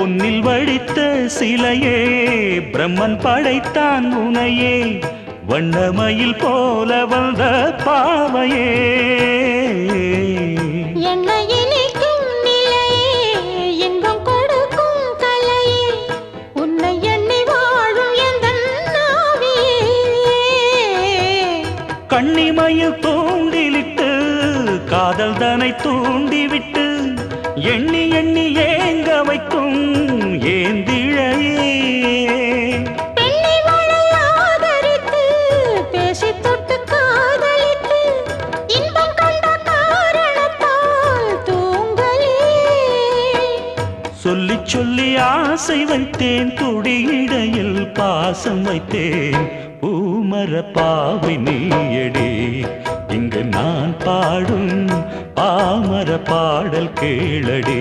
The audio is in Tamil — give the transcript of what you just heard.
பொன்னில் வடித்த சிலையே பிரம்மன் படைத்தான் உனையே வண்ணமயில் போல வந்த பாவையே என்னை இனிக்கும் நிலையே இன்பம் கொடுக்கும் கலையே உன்னை எண்ணி வாழும் எந்தன் நாவியே கண்ணிமையில் தூண்டிலிட்டு காதல் தனை தூண்டிவிட்டு எண்ணி எண்ணி ஏங்க வைக்கும் ஏந்திழையே பெண்ணை மழை ஆதரித்து பேசி தொட்டு காதலித்து இன்பம் கண்ட காரணத்தால் தூங்கலே சொல்லி சொல்லி ஆசை வைத்தேன் துடியிடையில் பாசம் வைத்தேன் பூமர பாவை நீயடி இங்கு நான் பாடும் பாமர பாடல் கேளடி